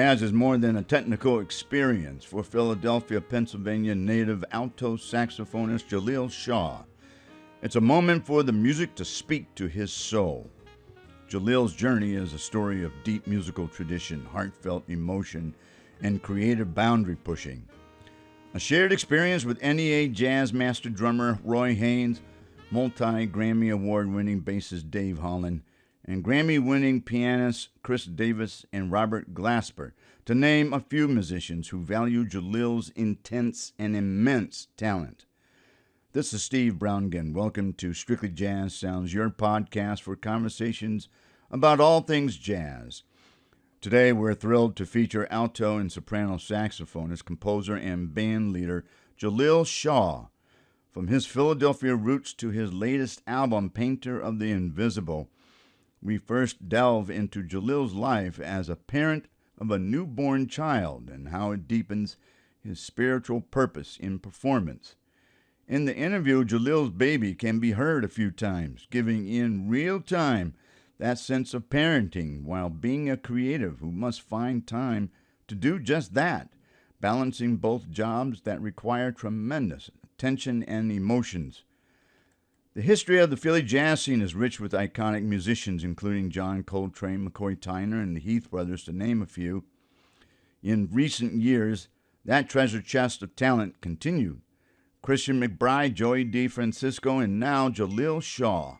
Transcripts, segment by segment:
Jazz is more than a technical experience for Philadelphia, Pennsylvania native alto saxophonist Jaleel Shaw. It's a moment for the music to speak to his soul. Jaleel's journey is a story of deep musical tradition, heartfelt emotion, and creative boundary pushing. A shared experience with NEA Jazz master drummer Roy Haynes, multi-Grammy Award-winning bassist Dave Holland, and Grammy-winning pianists Kris Davis and Robert Glasper, to name a few musicians who value Jaleel's intense and immense talent. This is Steve Browngen. Welcome to Strictly Jazz Sounds, your podcast for conversations about all things jazz. Today we're thrilled to feature alto and soprano saxophonist, composer, and band leader Jaleel Shaw. From his Philadelphia roots to his latest album, Painter of the Invisible, we first delve into Jaleel's life as a parent of a newborn child and how it deepens his spiritual purpose in performance. In the interview, Jaleel's baby can be heard a few times, giving in real time that sense of parenting while being a creative who must find time to do just that, balancing both jobs that require tremendous attention and emotions. The history of the Philly jazz scene is rich with iconic musicians, including John Coltrane, McCoy Tyner, and the Heath Brothers, to name a few. In recent years, that treasure chest of talent continued. Christian McBride, Joey DeFrancisco, and now Jaleel Shaw.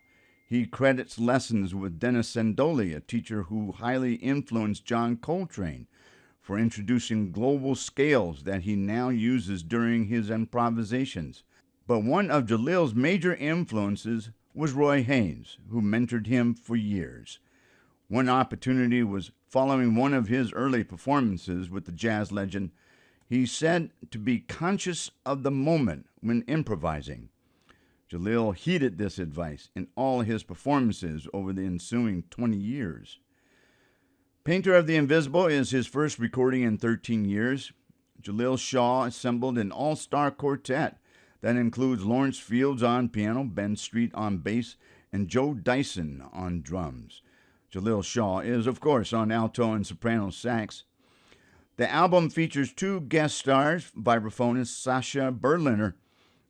He credits lessons with Dennis Sandole, a teacher who highly influenced John Coltrane, for introducing global scales that he now uses during his improvisations. But one of Jaleel's major influences was Roy Haynes, who mentored him for years. One opportunity was following one of his early performances with the jazz legend. He said to be conscious of the moment when improvising. Jaleel heeded this advice in all his performances over the ensuing 20 years. Painter of the Invisible is his first recording in 13 years. Jaleel Shaw assembled an all-star quartet that includes Lawrence Fields on piano, Ben Street on bass, and Joe Dyson on drums. Jaleel Shaw is, of course, on alto and soprano sax. The album features two guest stars, vibraphonist Sasha Berliner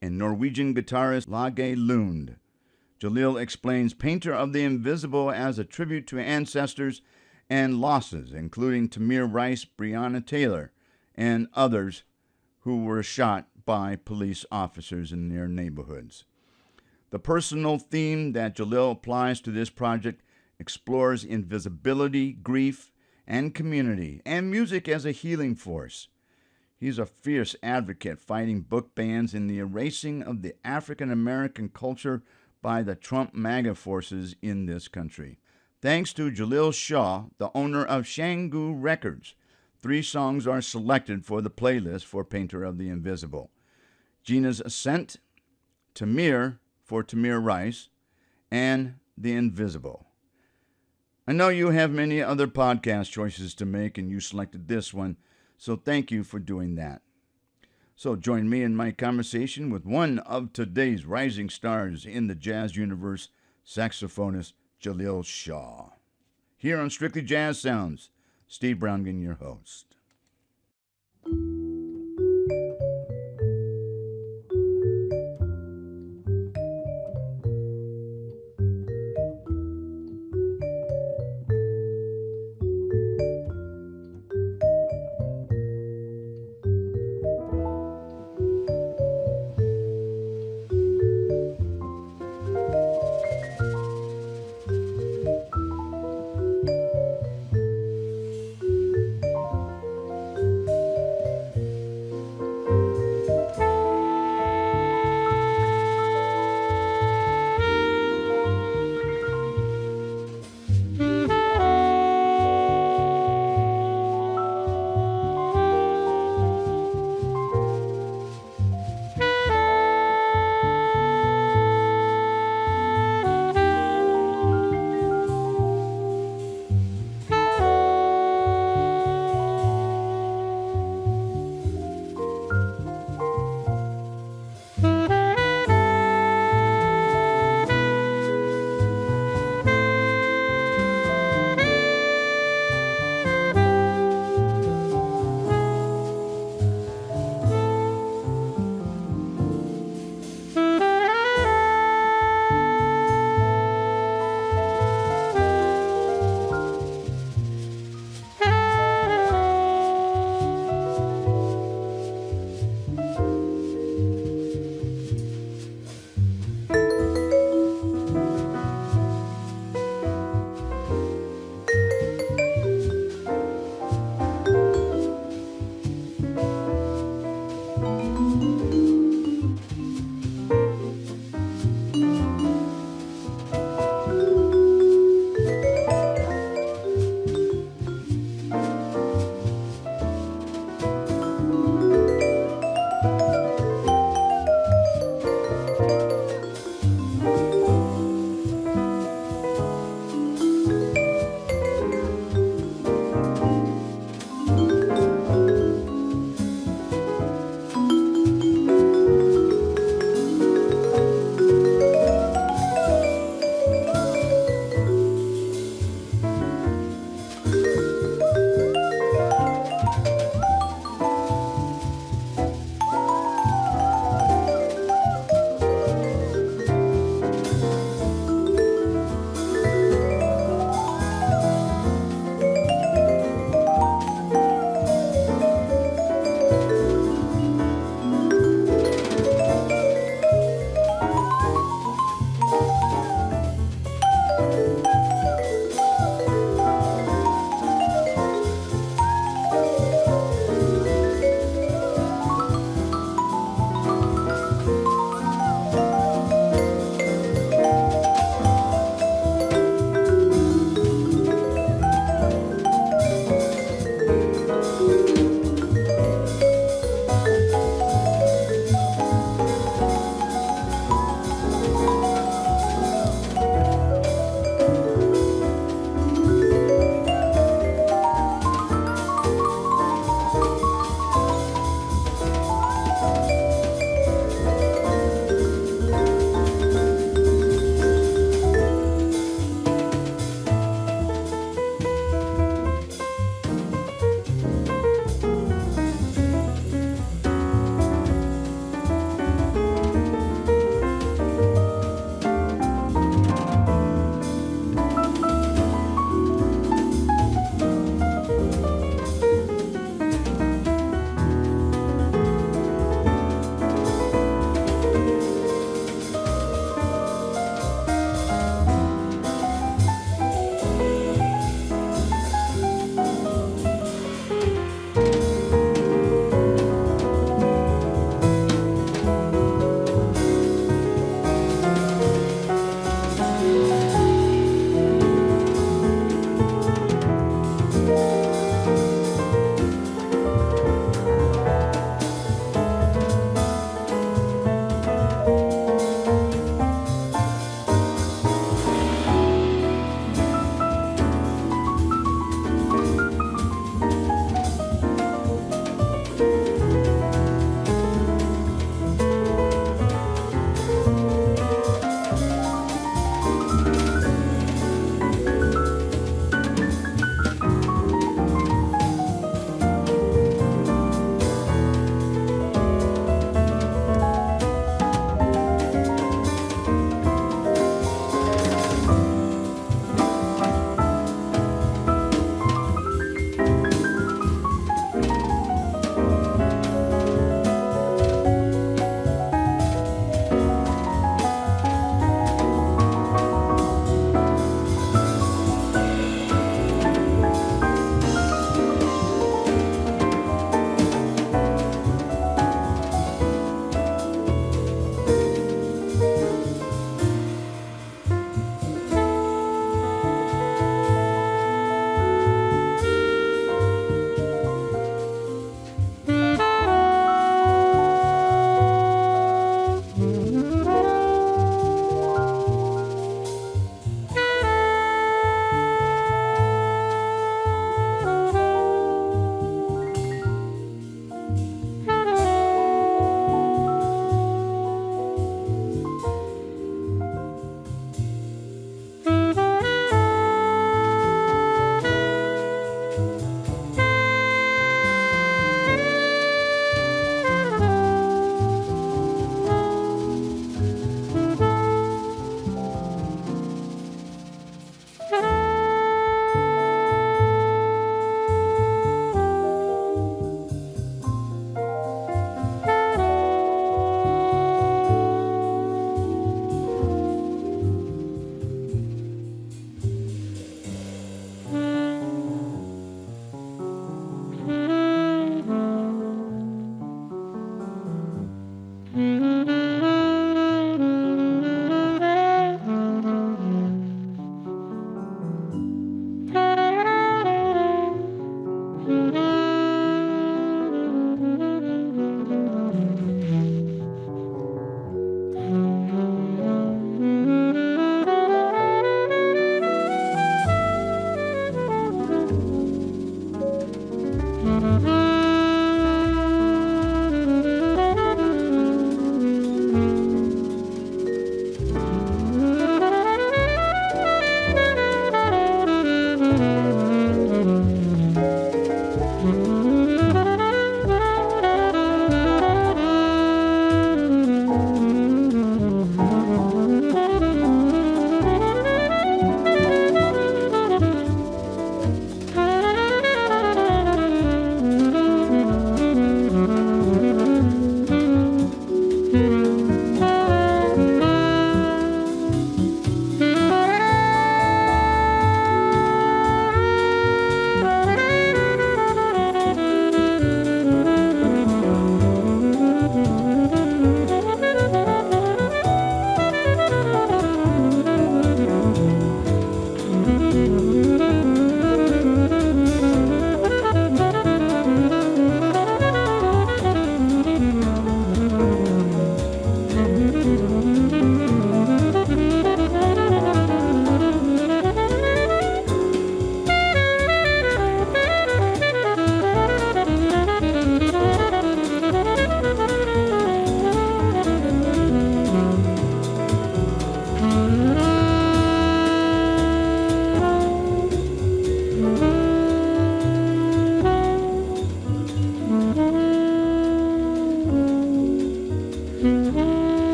and Norwegian guitarist Lage Lund. Jaleel explains Painter of the Invisible as a tribute to ancestors and losses, including Tamir Rice, Breonna Taylor, and others who were shot by police officers in their neighborhoods. The personal theme that Jaleel applies to this project explores invisibility, grief, and community, and music as a healing force. He's a fierce advocate fighting book bans and the erasing of the African American culture by the Trump MAGA forces in this country. Thanks to Jaleel Shaw, the owner of Shangu Records, 3 songs are selected for the playlist for Painter of the Invisible. Gina's Ascent, Tamir for Tamir Rice, and The Invisible. I know you have many other podcast choices to make, and you selected this one, so thank you for doing that. So join me in my conversation with one of today's rising stars in the jazz universe, saxophonist Jaleel Shaw. Here on Strictly Jazz Sounds, Steve Browngen, your host.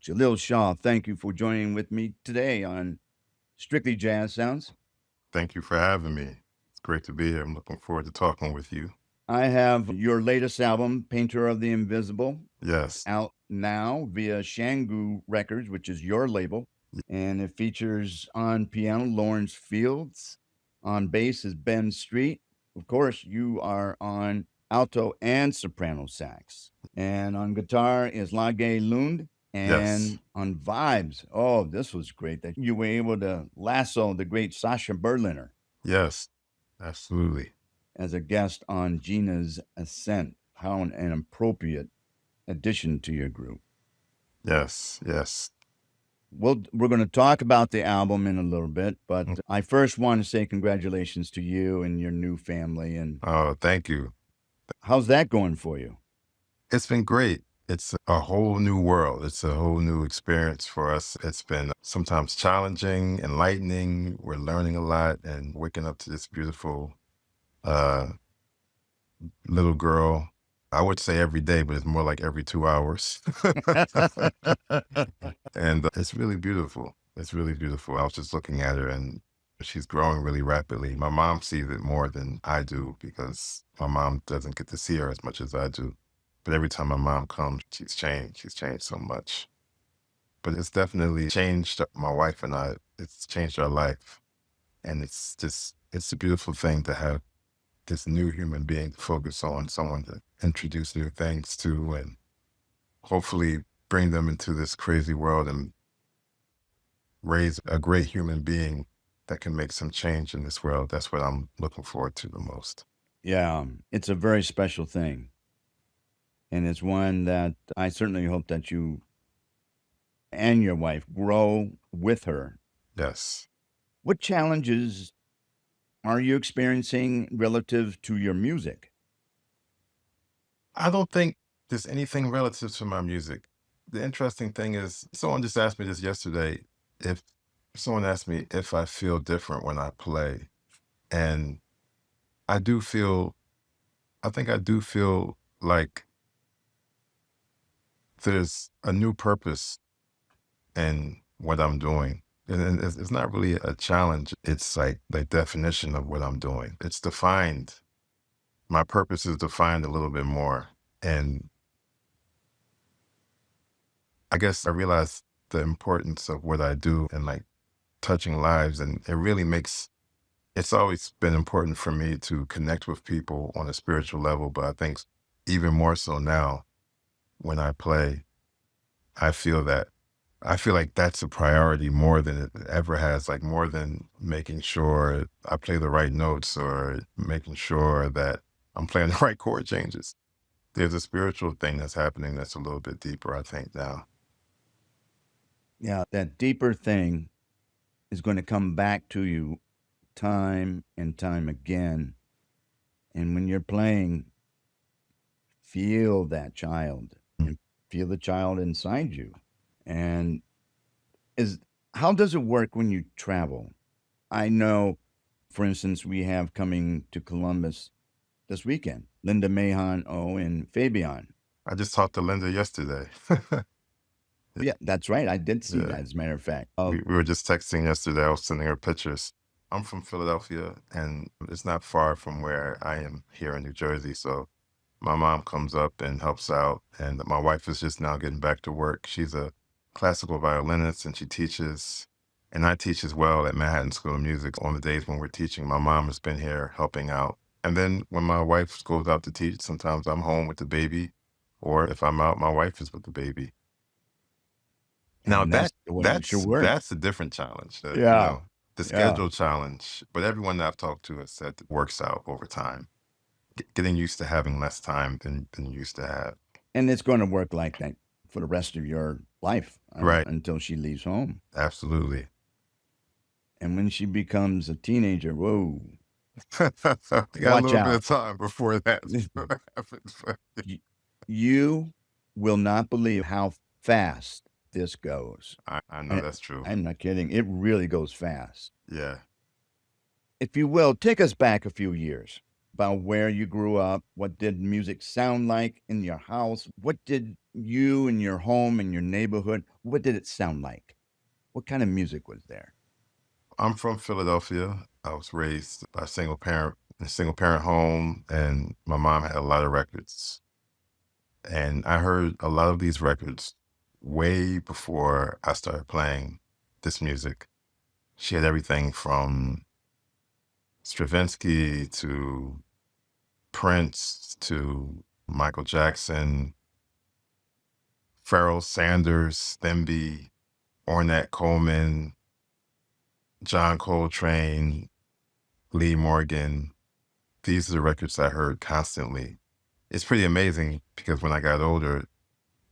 Jaleel Shaw, thank you for joining with me today on Strictly Jazz Sounds. Thank you for having me. It's great to be here. I'm looking forward to talking with you. I have your latest album, Painter of the Invisible, Yes. out now via Shangu Records, which is your label. And it features on piano Lawrence Fields, on bass is Ben Street. Of course, you are on alto and soprano sax. And on guitar is Lage Lund. And Yes. on vibes, oh, this was great that you were able to lasso the great Sasha Berliner Yes. Absolutely. as a guest on Gina's Ascent. How an appropriate addition to your group. Yes. Yes. Well, we're going to talk about the album in a little bit, but I first want to say congratulations to you and your new family. And Oh, thank you. how's that going for you? It's been great. It's a whole new world. It's a whole new experience for us. It's been sometimes challenging, enlightening. We're learning a lot and waking up to this beautiful little girl. I would say every day, but it's more like every 2 hours. And it's really beautiful. It's really beautiful. I was just looking at her and she's growing really rapidly. My mom sees it more than I do because my mom doesn't get to see her as much as I do. But every time my mom comes, she's changed. She's changed so much. But it's definitely changed my wife and I. It's changed our life. And it's a beautiful thing to have this new human being to focus on, someone to introduce new things to, and hopefully bring them into this crazy world and raise a great human being that can make some change in this world. That's what I'm looking forward to the most. Yeah, it's a very special thing. And it's one that I certainly hope that you and your wife grow with her. Yes. What challenges are you experiencing relative to your music? I don't think there's anything relative to my music. The interesting thing is, someone just asked me this yesterday. If someone asked me if I feel different when I play, and I do feel, I think I do feel like there's a new purpose in what I'm doing. And it's not really a challenge. It's like the definition of what I'm doing. It's defined. My purpose is defined a little bit more. And I guess I realized the importance of what I do and like touching lives. And it really makes, it's always been important for me to connect with people on a spiritual level. But I think even more so now when I play, I feel that. I feel like that's a priority more than it ever has, like more than making sure I play the right notes or making sure that I'm playing the right chord changes. There's a spiritual thing that's happening that's a little bit deeper, I think, now. Yeah, that deeper thing is going to come back to you time and time again. And when you're playing, feel that child and feel the child inside you. And how does it work when you travel? I know, for instance, we have coming to Columbus this weekend, Linda Mahon, and Fabian. I just talked to Linda yesterday. Yeah, that's right. I did see Yeah. that, as a matter of fact. We were just texting yesterday. I was sending her pictures. I'm from Philadelphia, and it's not far from where I am here in New Jersey. So my mom comes up and helps out, and my wife is just now getting back to work. She's a classical violinist, and she teaches, and I teach as well at Manhattan School of Music on the days when we're teaching. My mom has been here helping out. And then when my wife goes out to teach, sometimes I'm home with the baby, or if I'm out, my wife is with the baby. Now And that's the way it should work. that's a different challenge. Yeah. You know, the schedule challenge. But everyone that I've talked to has said it works out over time. Getting used to having less time than you used to have. And it's going to work like that for the rest of your life, Right. until she leaves home. Absolutely. And when she becomes a teenager, whoa, I got a Watch little bit out. of time before that happens. you will not believe how fast this goes. I know that's true. I'm not kidding. It really goes fast. Yeah. If you will, take us back a few years about where you grew up. What did music sound like in your house? What did you and your home and your neighborhood, what did it sound like? What kind of music was there? I'm from Philadelphia. I was raised by in a single parent home, and my mom had a lot of records. And I heard a lot of these records way before I started playing this music. She had everything from Stravinsky to Prince to Michael Jackson, Pharoah Sanders, Themby, Ornette Coleman, John Coltrane, Lee Morgan. These are the records I heard constantly. It's pretty amazing because when I got older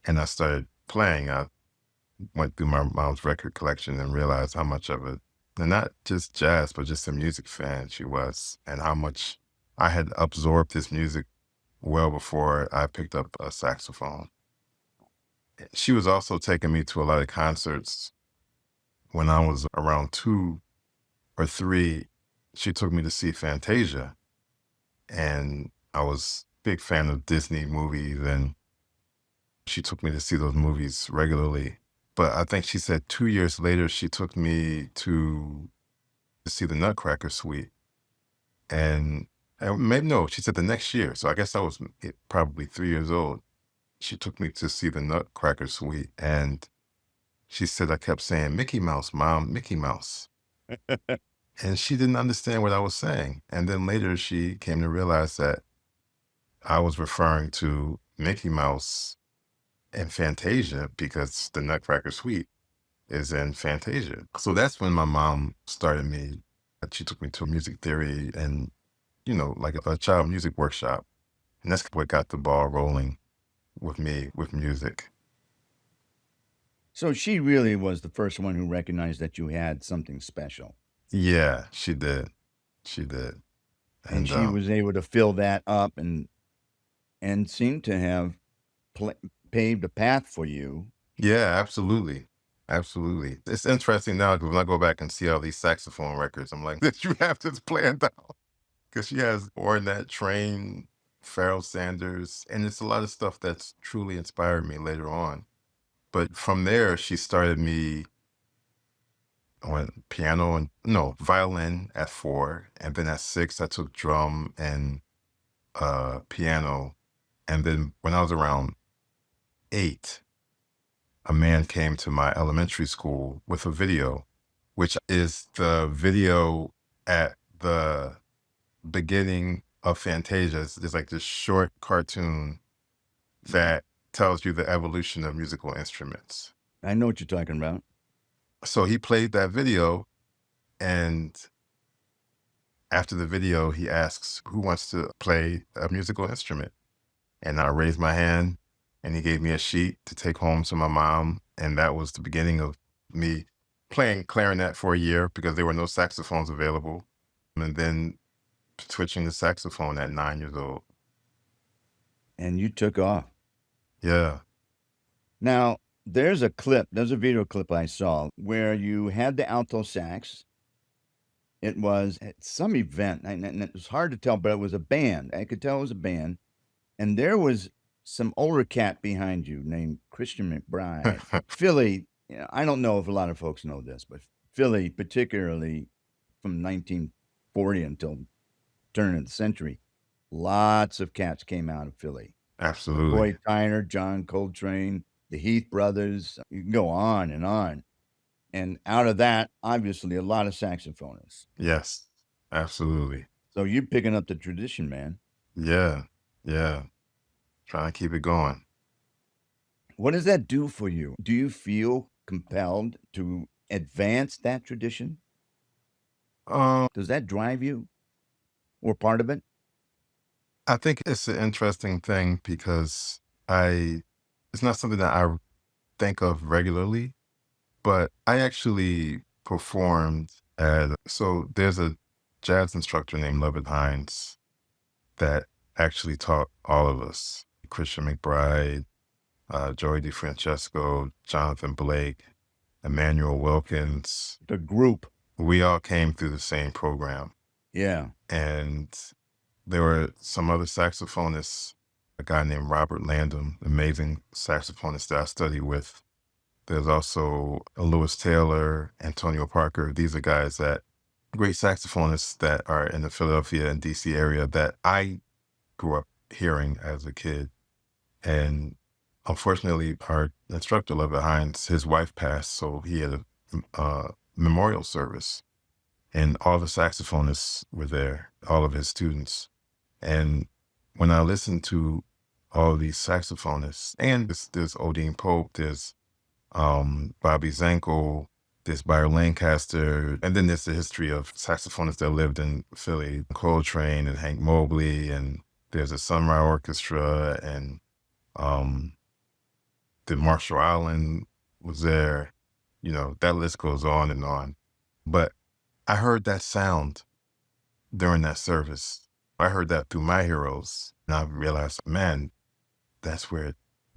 and I started playing, I went through my mom's record collection and realized how much of it, and not just jazz, but just a music fan she was, and how much I had absorbed this music well before I picked up a saxophone. She was also taking me to a lot of concerts. When I was around 2 or 3, she took me to see Fantasia, and I was a big fan of Disney movies, and she took me to see those movies regularly. But I think she said 2 years later, she took me to see the Nutcracker Suite. And maybe, no, she said the next year. So I guess I was probably 3 years old. She took me to see the Nutcracker Suite. And she said I kept saying, Mickey Mouse, Mom, Mickey Mouse. And she didn't understand what I was saying. And then later she came to realize that I was referring to Mickey Mouse and Fantasia because the Nutcracker Suite is in Fantasia. So that's when my mom started me. She took me to a music theory and, like a child music workshop. And that's what got the ball rolling with me with music. So she really was the first one who recognized that you had something special. Yeah, she did. She did. And she was able to fill that up and seemed to have paved a path for you. Yeah, absolutely. Absolutely. It's interesting now because when I go back and see all these saxophone records, I'm like, did you have this planned out? Because she has Ornette Train, Pharoah Sanders, and it's a lot of stuff that's truly inspired me later on. But from there, she started me on violin at 4. And then at 6, I took drum and piano. And then when I was around 8, a man came to my elementary school with a video, which is the video at the beginning of Fantasia. There's like this short cartoon that tells you the evolution of musical instruments. I know what you're talking about. So he played that video, and after the video, he asks, who wants to play a musical instrument? And I raised my hand, and he gave me a sheet to take home to my mom. And that was the beginning of me playing clarinet for a year because there were no saxophones available. And then switching to saxophone at 9 years old. And you took off. Yeah. Now, there's a video clip I saw where you had the alto sax. It was at some event, and it was hard to tell, but it was a band. I could tell it was a band. And there was some older cat behind you named Christian McBride. Philly, I don't know if a lot of folks know this, but Philly, particularly from 1940 until turn of the century, lots of cats came out of Philly. Absolutely. Roy Tyner, John Coltrane, the Heath brothers, you can go on and on. And out of that, obviously, a lot of saxophonists. Yes, absolutely. So you're picking up the tradition, man. Yeah, yeah. Trying to keep it going. What does that do for you? Do you feel compelled to advance that tradition? Does that drive you or part of it? I think it's an interesting thing because it's not something that I think of regularly, but I actually performed so there's a jazz instructor named Lovett Hines that actually taught all of us, Christian McBride, Joey DeFrancesco, Jonathan Blake, Emmanuel Wilkins. The group. We all came through the same program. Yeah. And there were some other saxophonists a guy named Robert Landon, amazing saxophonist that I studied with. There's also Lewis Taylor, Antonio Parker. These are guys that, great saxophonists that are in the Philadelphia and DC area that I grew up hearing as a kid. And unfortunately, our instructor, Lovett Hines, his wife passed, so he had a memorial service. And all the saxophonists were there, all of his students. And when I listened to all these saxophonists, and there's Odine Pope, there's Bobby Zankel, there's Byron Lancaster, and then there's the history of saxophonists that lived in Philly, Coltrane and Hank Mobley, and there's a Sunrise Orchestra, and the Marshall Island was there. You know, that list goes on and on. But I heard that sound during that service. I heard that through my heroes, and I realized, man, this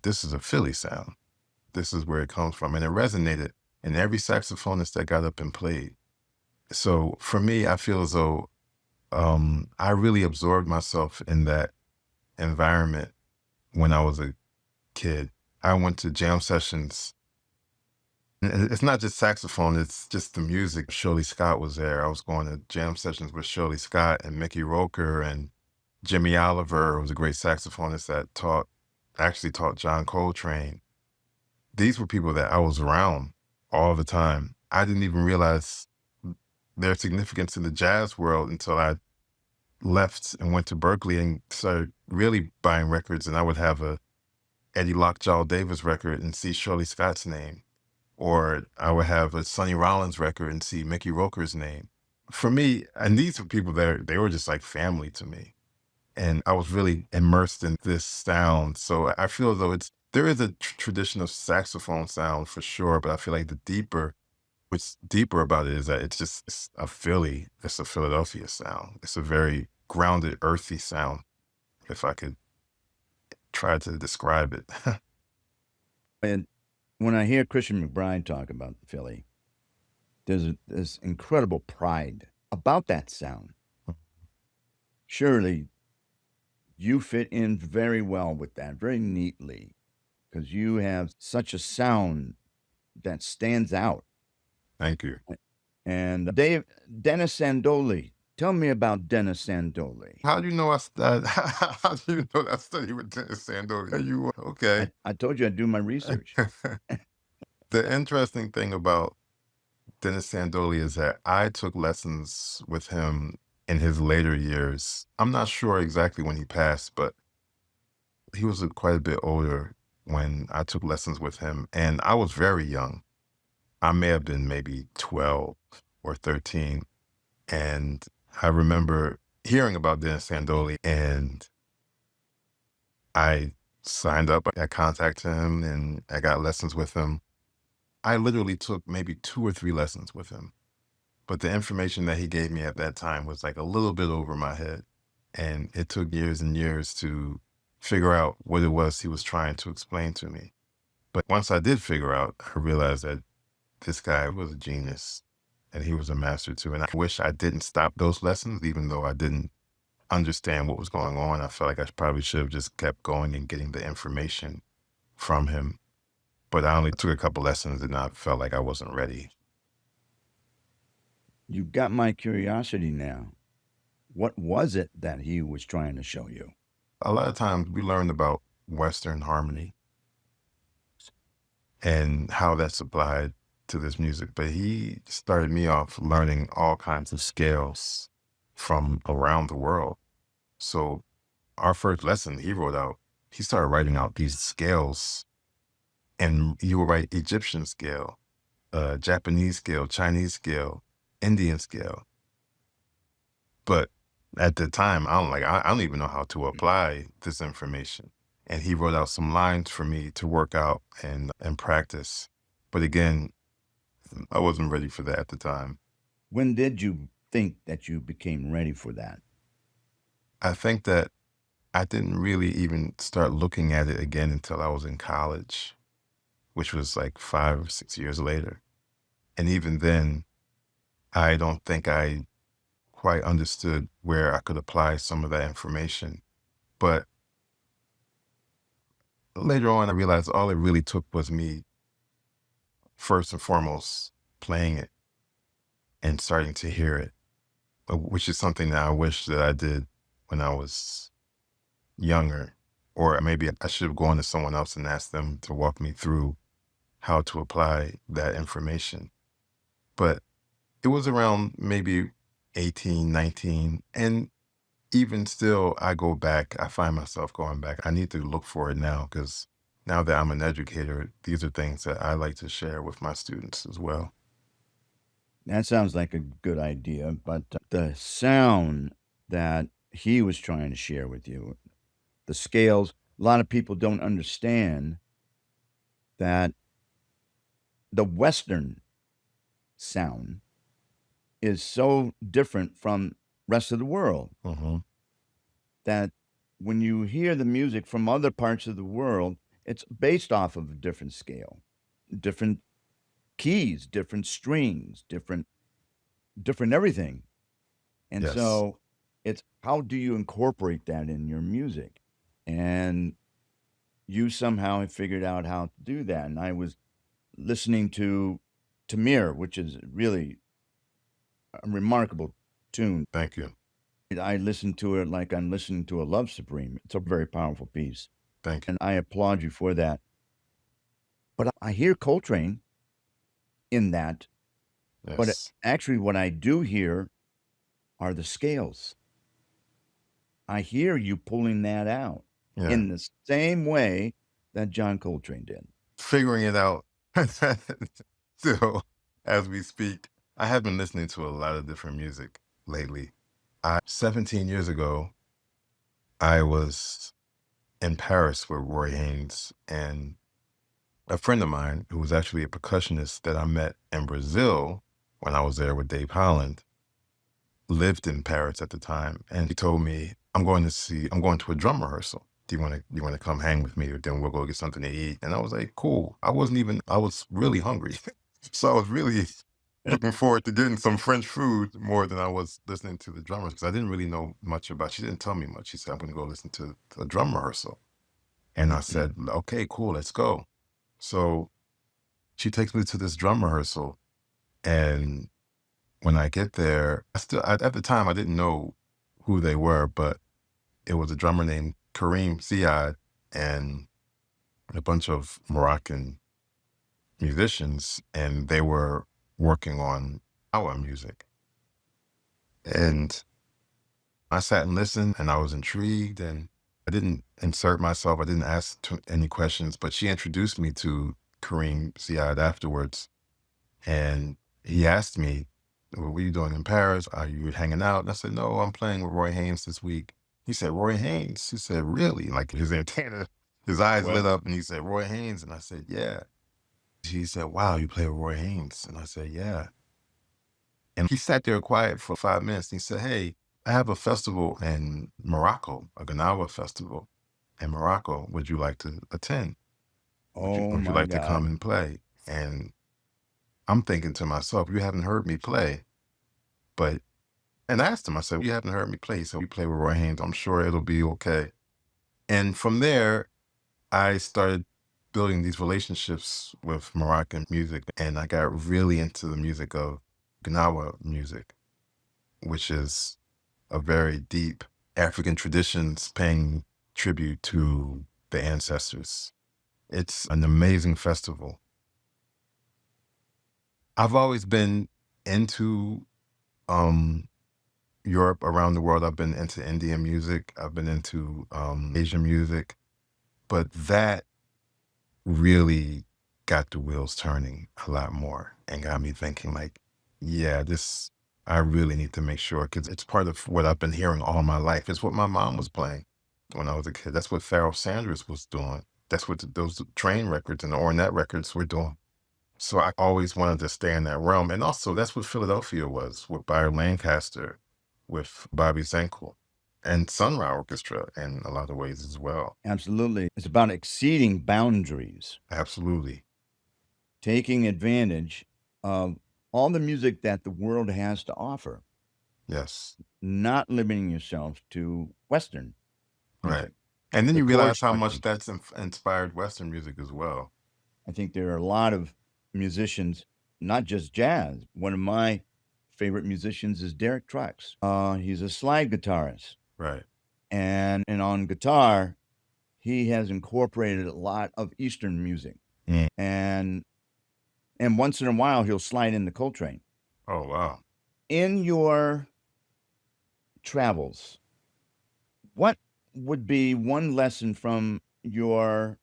is a Philly sound. This is where it comes from. And it resonated in every saxophonist that got up and played. So for me, I feel as though I really absorbed myself in that environment when I was a kid. I went to jam sessions. And it's not just saxophone, it's just the music. Shirley Scott was there. I was going to jam sessions with Shirley Scott and Mickey Roker, and Jimmy Oliver was a great saxophonist that actually taught John Coltrane. These were people that I was around all the time. I didn't even realize their significance in the jazz world until I left and went to Berkeley and started really buying records. And I would have a Eddie Lockjaw Davis record and see Shirley Scott's name. Or I would have a Sonny Rollins record and see Mickey Roker's name. For me, and these were people that they were just like family to me. And I was really immersed in this sound. So I feel as though there is a tradition of saxophone sound for sure, but I feel like what's deeper about it is that it's a Philadelphia sound. It's a very grounded, earthy sound, if I could try to describe it. And when I hear Christian McBride talk about Philly, there's this incredible pride about that sound. Surely you fit in very well with that, very neatly, because you have such a sound that stands out. Thank you. And Dennis Sandole, tell me about Dennis Sandole. How do you know how do you know that study with Dennis Sandole? Are you okay? I told you I'd do my research. The interesting thing about Dennis Sandole is that I took lessons with him in his later years. I'm not sure exactly when he passed, but he was quite a bit older when I took lessons with him. And I was very young. I may have been maybe 12 or 13. And I remember hearing about Dennis Sandole, and I signed up. I contacted him and I got lessons with him. I literally took maybe 2 or 3 lessons with him. But the information that he gave me at that time was like a little bit over my head. And it took years and years to figure out what it was he was trying to explain to me. But once I did figure out, I realized that this guy was a genius and he was a master too. And I wish I didn't stop those lessons, even though I didn't understand what was going on. I felt like I probably should have just kept going and getting the information from him. But I only took a couple lessons and I felt like I wasn't ready. You got my curiosity now. What was it that he was trying to show you? A lot of times we learned about Western harmony and how that's applied to this music, but he started me off learning all kinds of scales from around the world. So our first lesson, he started writing out these scales, and he would write Egyptian scale, Japanese scale, Chinese scale, Indian scale. But at the time, I don't even know how to apply this information. And he wrote out some lines for me to work out and practice. But again, I wasn't ready for that at the time. When did you think that you became ready for that? I think that I didn't really even start looking at it again until I was in college, which was like 5 or 6 years later. And even then, I don't think I quite understood where I could apply some of that information. But later on, I realized all it really took was me, first and foremost, playing it and starting to hear it, which is something that I wish that I did when I was younger. Or maybe I should have gone to someone else and asked them to walk me through how to apply that information. But it was around maybe 18, 19. And even still, I go back, I find myself going back. I need to look for it now because now that I'm an educator, these are things that I like to share with my students as well. That sounds like a good idea, but the sound that he was trying to share with you, the scales, a lot of people don't understand that the Western sound is so different from rest of the world that when you hear the music from other parts of the world, it's based off of a different scale, different keys, different strings, different everything. And Yes. so it's how do you incorporate that in your music? And you somehow have figured out how to do that. And I was listening to Tamir, which is really a remarkable tune. Thank you. I listened to it like I'm listening to a Love Supreme. It's a very powerful piece. Thank you. And I applaud you for that. But I hear Coltrane in that. But Yes. actually, what I do hear are the scales. I hear you pulling that out Yeah. in the same way that John Coltrane did. Figuring it out still as we speak. I have been listening to a lot of different music lately. 17 years ago, I was in Paris with Roy Haynes, and a friend of mine who was actually a percussionist that I met in Brazil when I was there with Dave Holland lived in Paris at the time, and he told me, I'm going to a drum rehearsal. Do you want to come hang with me, or then we'll go get something to eat? And I was like, cool. I was really hungry. So I was really looking forward to getting some French food more than I was listening to the drummers, because I didn't really know much about, she didn't tell me much. She said, I'm going to go listen to the drum rehearsal. And I said, okay, cool, let's go. So she takes me to this drum rehearsal, and when I get there, at the time I didn't know who they were, but it was a drummer named Kareem Ziad and a bunch of Moroccan musicians, and they were working on our music. And I sat and listened, and I was intrigued, and I didn't insert myself. I didn't ask any questions, but she introduced me to Kareem Ziad afterwards. And he asked me, what were you doing in Paris? Are you hanging out? And I said, no, I'm playing with Roy Haynes this week. He said, Roy Haynes? He said, really? Like his antenna, his eyes lit up, and he said, Roy Haynes? And I said, yeah. He said, wow, you play with Roy Haynes? And I said, yeah. And he sat there quiet for 5 minutes. And he said, hey, I have a festival in Morocco, a Gnawa festival in Morocco. Would you like to attend? Would you Oh my like to God. come and play? And I'm thinking to myself, you haven't heard me play. And I asked him, I said, you haven't heard me play. So we play with Roy Haynes. I'm sure it'll be okay. And from there, I started building these relationships with Moroccan music. And I got really into the music of Gnawa music, which is a very deep African traditions paying tribute to the ancestors. It's an amazing festival. I've always been into Europe, around the world. I've been into Indian music. I've been into Asian music. But that really got the wheels turning a lot more and got me thinking like, yeah, I really need to make sure, because it's part of what I've been hearing all my life. It's what my mom was playing when I was a kid. That's what Pharoah Sanders was doing. That's what those Train records and the Ornette records were doing. So I always wanted to stay in that realm. And also, that's what Philadelphia was with Byron Lancaster, with Bobby Zankel, and Sun Ra Orchestra in a lot of ways as well. Absolutely. It's about exceeding boundaries, Absolutely. taking advantage of all the music that the world has to offer, Yes. not limiting yourself to Western music. Right. And then the you chord realize how much structure. that's inspired Western music as well. I think there are a lot of musicians, not just jazz. One of my favorite musicians is Derek Trucks. He's a slide guitarist, Right. and on guitar, he has incorporated a lot of Eastern music, Mm. and once in a while he'll slide into Coltrane. Oh, wow. In your travels, what would be one lesson from your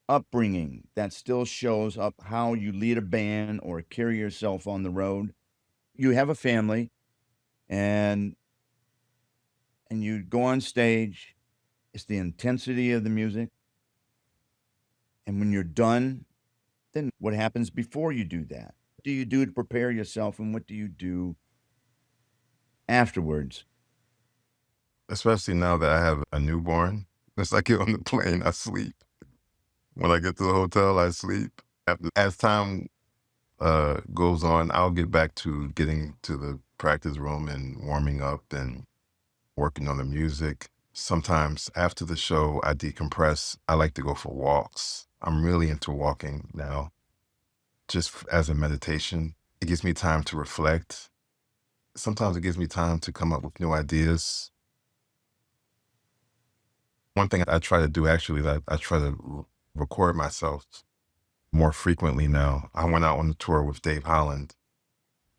upbringing that still shows up how you lead a band or carry yourself on the road? You have a family, and you go on stage. It's the intensity of the music, and when you're done, then what happens before you do that? What do you do to prepare yourself, and what do you do afterwards? Especially now that I have a newborn. It's like, get on the plane, I sleep. When I get to the hotel, I sleep. As time goes on, I'll get back to getting to the practice room and warming up and working on the music. Sometimes after the show, I decompress. I like to go for walks. I'm really into walking now, just as a meditation. It gives me time to reflect. Sometimes it gives me time to come up with new ideas. One thing I try to do actually is I try to record myself more frequently now. I went out on the tour with Dave Holland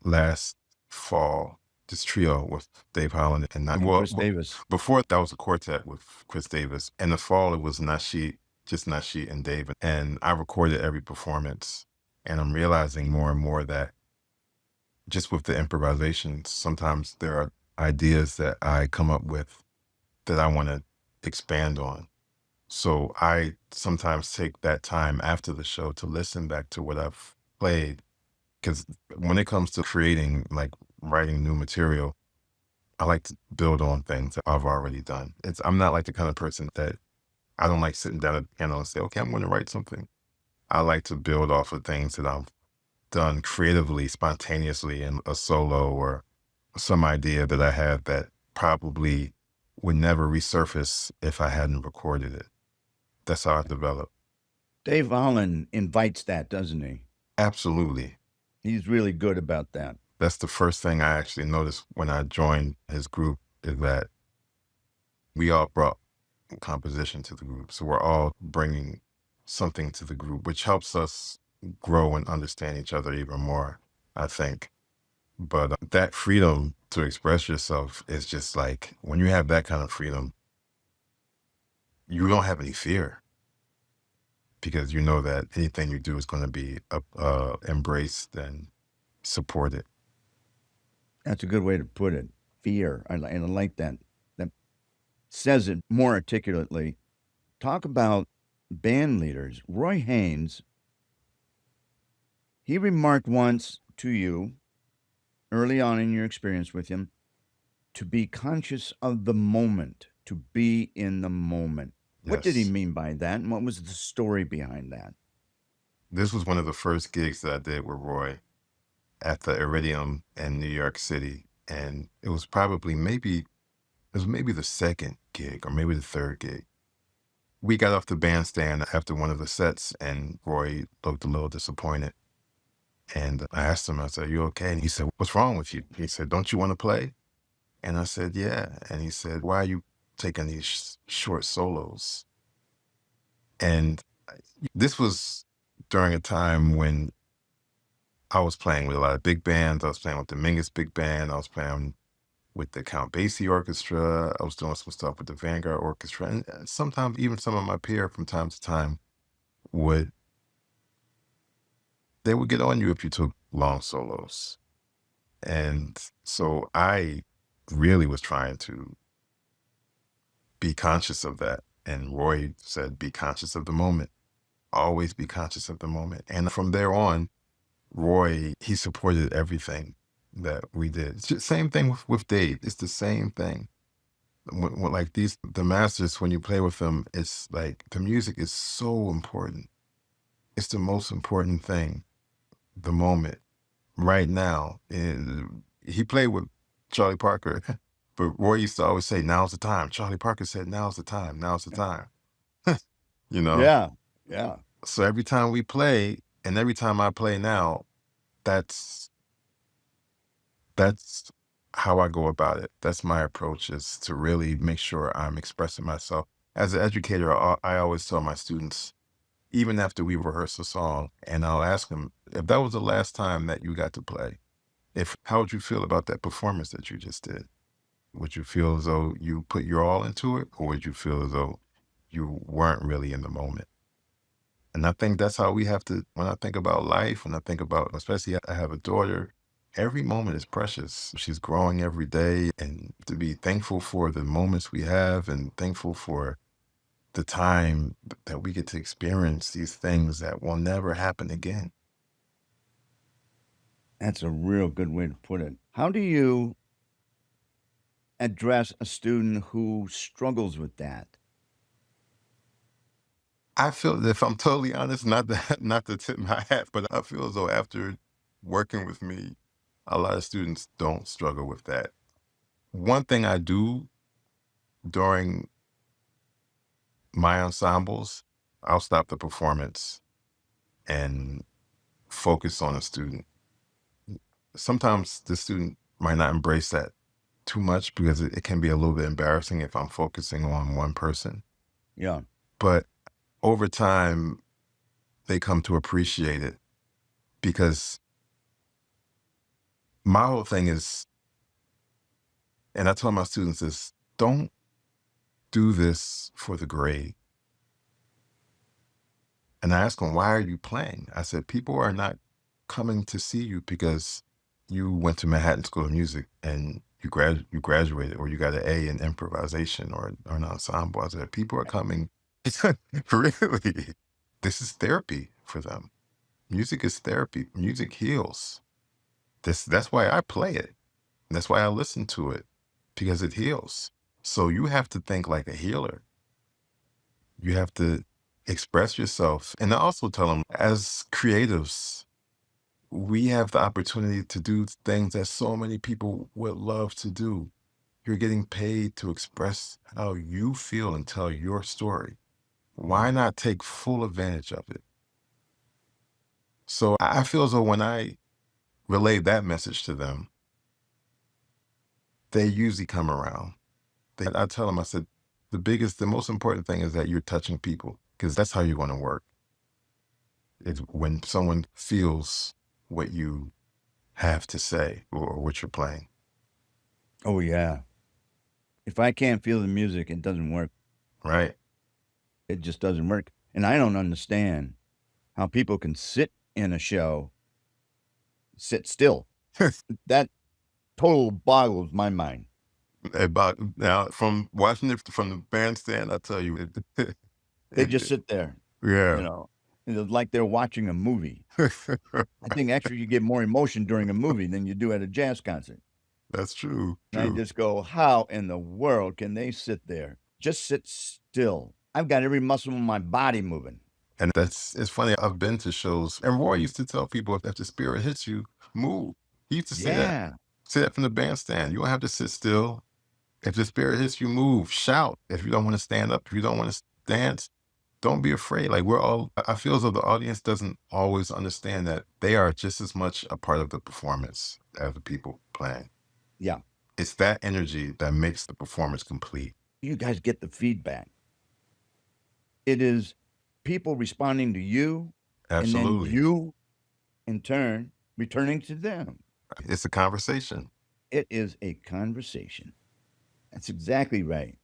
last fall, this trio with Dave Holland and Kris Davis. before that was a quartet with Kris Davis. In the fall, it was just Nasheed and Dave. And I recorded every performance. And I'm realizing more and more that just with the improvisations, sometimes there are ideas that I come up with that I want to expand on. So I sometimes take that time after the show to listen back to what I've played. Because when it comes to creating, like writing new material, I like to build on things that I've already done. I'm not like the kind of person that I don't like sitting down at the piano and say, okay, I'm going to write something. I like to build off of things that I've done creatively, spontaneously in a solo or some idea that I have that probably would never resurface if I hadn't recorded it. That's how I develop. Dave Holland invites that, doesn't he? Absolutely. He's really good about that. That's the first thing I actually noticed when I joined his group, is that we all brought composition to the group. So we're all bringing something to the group, which helps us grow and understand each other even more, I think. But that freedom to express yourself is just like, when you have that kind of freedom, you don't have any fear, because you know that anything you do is going to be embraced and supported. That's a good way to put it. Fear. And I like that. That says it more articulately. Talk about band leaders. Roy Haynes, he remarked once to you, early on in your experience with him, to be conscious of the moment, to be in the moment. What did he Yes. mean by that, and what was the story behind that? This was one of the first gigs that I did with Roy at the Iridium in New York City. And it was maybe the second gig or maybe the third gig. We got off the bandstand after one of the sets, and Roy looked a little disappointed. And I asked him, I said, "You okay?" And he said, "What's wrong with you?" He said, "Don't you want to play?" And I said, "Yeah." And he said, "Why are you taking these short solos?" And this was during a time when I was playing with a lot of big bands. I was playing with the Mingus Big Band. I was playing with the Count Basie Orchestra. I was doing some stuff with the Vanguard Orchestra. And sometimes even some of my peers from time to time would get on you if you took long solos. And so I really was trying to be conscious of that. And Roy said, be conscious of the moment. Always be conscious of the moment. And from there on, Roy, he supported everything that we did. It's just same thing with Dave. It's the same thing. When like the masters, when you play with them, it's like the music is so important. It's the most important thing. The moment, right now. And he played with Charlie Parker But Roy used to always say, now's the time. Charlie Parker said, now's the time, now's the time. You know? Yeah. Yeah. So every time we play, and every time I play now, that's how I go about it. That's my approach, is to really make sure I'm expressing myself. As an educator, I always tell my students, even after we rehearse a song, and I'll ask them, if that was the last time that you got to play, how would you feel about that performance that you just did? Would you feel as though you put your all into it, or would you feel as though you weren't really in the moment? And I think that's how we have to, when I think about life, when I think about, especially I have a daughter, every moment is precious. She's growing every day, and to be thankful for the moments we have and thankful for the time that we get to experience these things that will never happen again. That's a real good way to put it. How do you address a student who struggles with that? I feel, if I'm totally honest, not to tip my hat, but I feel as though after working with me, a lot of students don't struggle with that. One thing I do during my ensembles, I'll stop the performance and focus on a student. Sometimes the student might not embrace that too much because it can be a little bit embarrassing if I'm focusing on one person. Yeah. But over time, they come to appreciate it, because my whole thing is, and I tell my students this, don't do this for the grade. And I ask them, why are you playing? I said, people are not coming to see you because you went to Manhattan School of Music and you graduated, or you got an A in improvisation or an ensemble. I said, people are coming, really, this is therapy for them. Music is therapy. Music heals. That's why I play it. That's why I listen to it, because it heals. So you have to think like a healer. You have to express yourself. And I also tell them, as creatives, we have the opportunity to do things that so many people would love to do. You're getting paid to express how you feel and tell your story. Why not take full advantage of it? So I feel as though when I relay that message to them, they usually come around. I tell them, I said, the most important thing is that you're touching people, because that's how you're going to work. It's when someone feels what you have to say or what you're playing. Oh, yeah. If I can't feel the music, it doesn't work. Right. It just doesn't work. And I don't understand how people can sit in a show, sit still. That total boggles my mind. About now, from watching it from the bandstand, I tell you, They just sit there, yeah. you know, it's like they're watching a movie. I think actually you get more emotion during a movie than you do at a jazz concert. That's true. And I just go, how in the world can they sit there? Just sit still. I've got every muscle in my body moving. And it's funny, I've been to shows, and Roy used to tell people, if the spirit hits you, move. He used to say that. Say that from the bandstand. You don't have to sit still. If the spirit hits you, move, shout. If you don't want to stand up, if you don't want to dance, don't be afraid. Like, I feel as though the audience doesn't always understand that they are just as much a part of the performance as the people playing. Yeah. It's that energy that makes the performance complete. You guys get the feedback. It is people responding to you. Absolutely. And then you, in turn, returning to them. It's a conversation. It is a conversation. That's exactly right.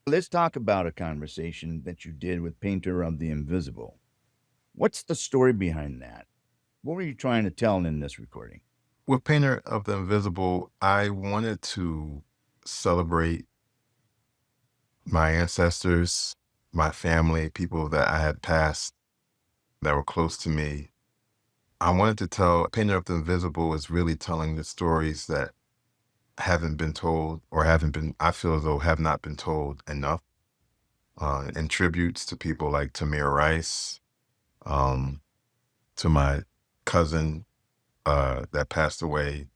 Let's talk about a conversation that you did with Painter of the Invisible. What's the story behind that? What were you trying to tell in this recording? With Painter of the Invisible, I wanted to celebrate my ancestors, my family, people that I had passed that were close to me. I wanted to tell Painter of the Invisible is really telling the stories that haven't been told or haven't been, I feel as though have not been told enough. And tributes to people like Tamir Rice, um, to my cousin that passed away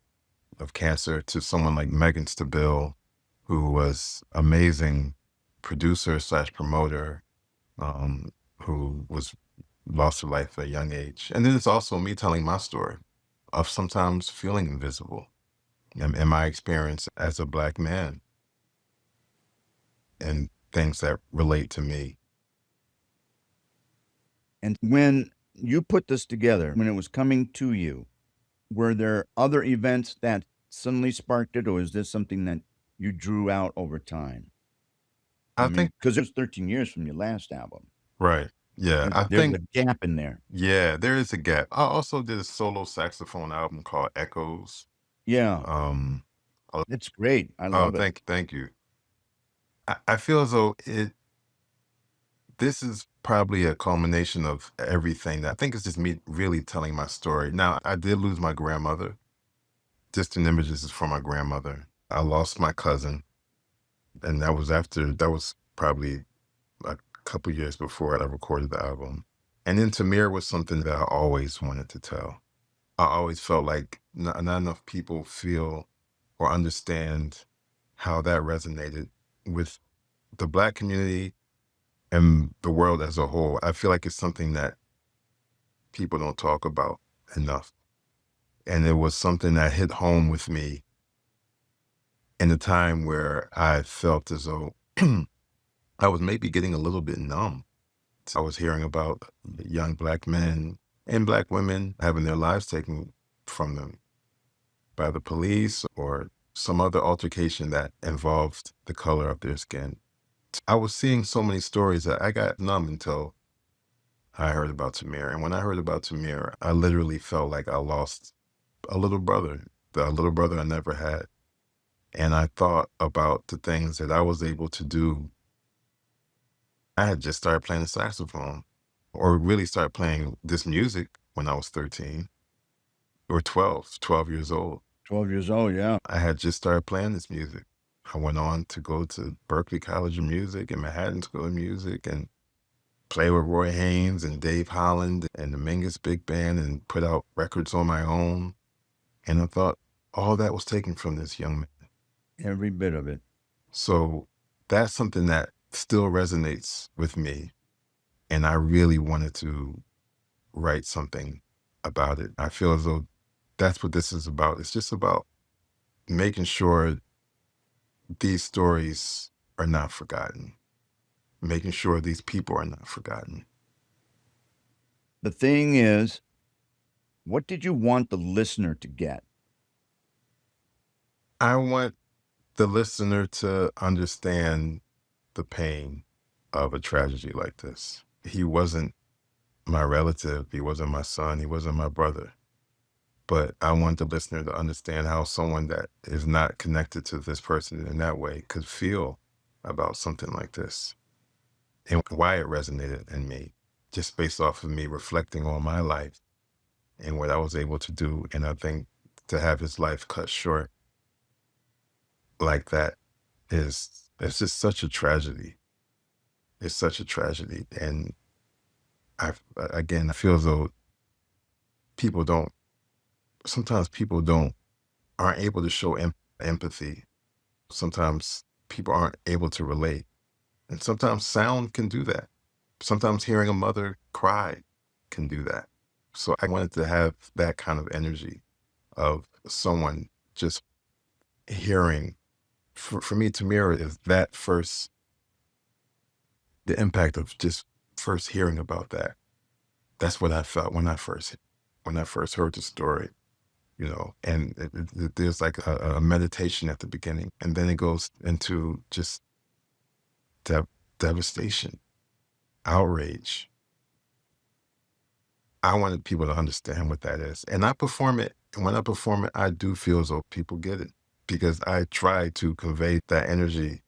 of cancer, to someone like Megan Stabile, who was amazing producer slash promoter, who was lost her life at a young age. And then it's also me telling my story of sometimes feeling invisible and my experience as a Black man and things that relate to me. And when you put this together, when it was coming to you, were there other events that suddenly sparked it, or is this something that you drew out over time? I think, because it was 13 years from your last album. right. Yeah, I There's think, a gap in there. yeah, there is a gap. I also did a solo saxophone album called Echoes. Yeah, Um, oh, it's great. I oh, love it. thank you. I feel as though this is probably a culmination of everything. I think it's just me really telling my story. Now, I did lose my grandmother. Distant Images is for my grandmother. I lost my cousin, and that was probably a couple years before I recorded the album. And then Tamir was something that I always wanted to tell. I always felt like not enough people feel or understand how that resonated with the Black community and the world as a whole. I feel like it's something that people don't talk about enough. And it was something that hit home with me in a time where I felt as though I was maybe getting a little bit numb. I was hearing about young Black men and Black women having their lives taken from them by the police or some other altercation that involved the color of their skin. I was seeing so many stories that I got numb until I heard about Tamir. And when I heard about Tamir, I literally felt like I lost a little brother, the little brother I never had. And I thought about the things that I was able to do. I had just started playing the saxophone, or really started playing this music when I was 13 or 12 years old. 12 years old, yeah. I had just started playing this music. I went on to go to Berklee College of Music and Manhattan School of Music and play with Roy Haynes and Dave Holland and the Mingus Big Band and put out records on my own. And I thought all that was taken from this young man. Every bit of it. So that's something that still resonates with me. And I really wanted to write something about it. I feel as though that's what this is about. It's just about making sure these stories are not forgotten, making sure these people are not forgotten. The thing is, what did you want the listener to get? I want the listener to understand the pain of a tragedy like this. He wasn't my relative. He wasn't my son. He wasn't my brother. But I want the listener to understand how someone that is not connected to this person in that way could feel about something like this and why it resonated in me, just based off of me reflecting on my life and what I was able to do. And I think to have his life cut short like that it's just such a tragedy. It's such a tragedy. And again, I feel as though sometimes people aren't able to show empathy. Sometimes people aren't able to relate. And sometimes sound can do that. Sometimes hearing a mother cry can do that. So I wanted to have that kind of energy of someone just hearing. For me, Tamira is that first, the impact of just first hearing about that. That's what I felt when I first heard the story, and there's like a meditation at the beginning, and then it goes into just devastation, outrage. I wanted people to understand what that is. And I perform it. And when I perform it, I do feel as though people get it because I try to convey that energy.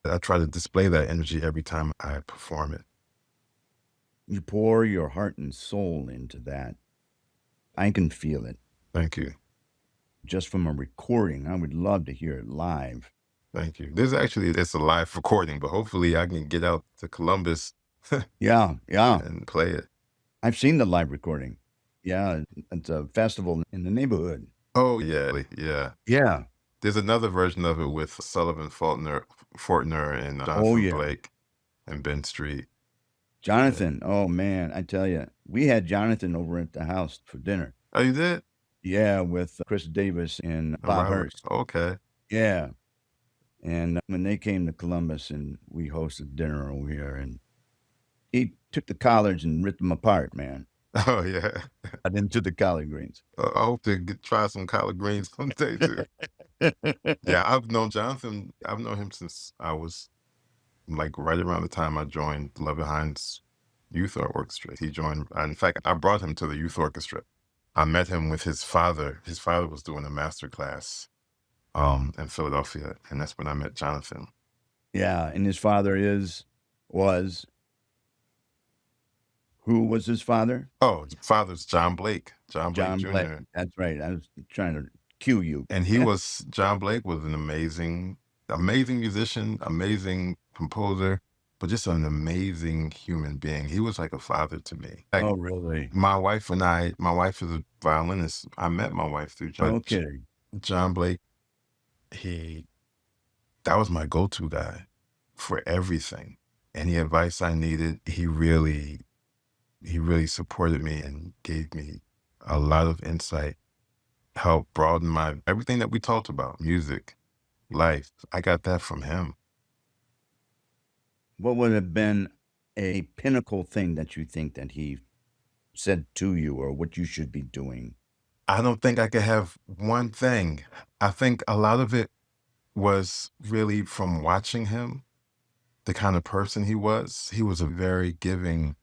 I try to display that energy every time I perform it. You pour your heart and soul into that. I can feel it. Thank you. Just from a recording, I would love to hear it live. Thank you. It's a live recording, but hopefully I can get out to Columbus Yeah. and play it. I've seen the live recording. Yeah, it's a festival in the neighborhood. Oh, yeah. Yeah. Yeah. There's another version of it with Sullivan Fortner and Jonathan Oh, yeah. Blake and Ben Street. Jonathan, oh man, I tell you, we had Jonathan over at the house for dinner. Oh, you did? Yeah, with Kris Davis and Bob Hurst. Okay. Yeah. And when they came to Columbus and we hosted dinner over here, and he took the collards and ripped them apart, man. Oh, yeah. Got into the collard greens. I hope to try some collard greens someday, too. Yeah, I've known Jonathan. I've known him since I was like right around the time I joined Lovett Hines Youth Orchestra. He joined, in fact, I brought him to the youth orchestra. I met him with his father. His father was doing a master class in Philadelphia, and that's when I met Jonathan. Yeah, and his father was, who was his father? Oh, his father's John Blake. John Blake Jr. That's right. I was trying to cue you. And John Blake was an amazing musician, amazing composer, but just an amazing human being. He was like a father to me. Like, oh, really? my wife is a violinist. I met my wife through John. No kidding. John Blake, that was my go-to guy for everything. Any advice I needed, he really supported me and gave me a lot of insight, helped broaden everything that we talked about, music, life. I got that from him. What would have been a pinnacle thing that you think that he said to you or what you should be doing? I don't think I could have one thing. I think a lot of it was really from watching him, the kind of person he was. He was a very giving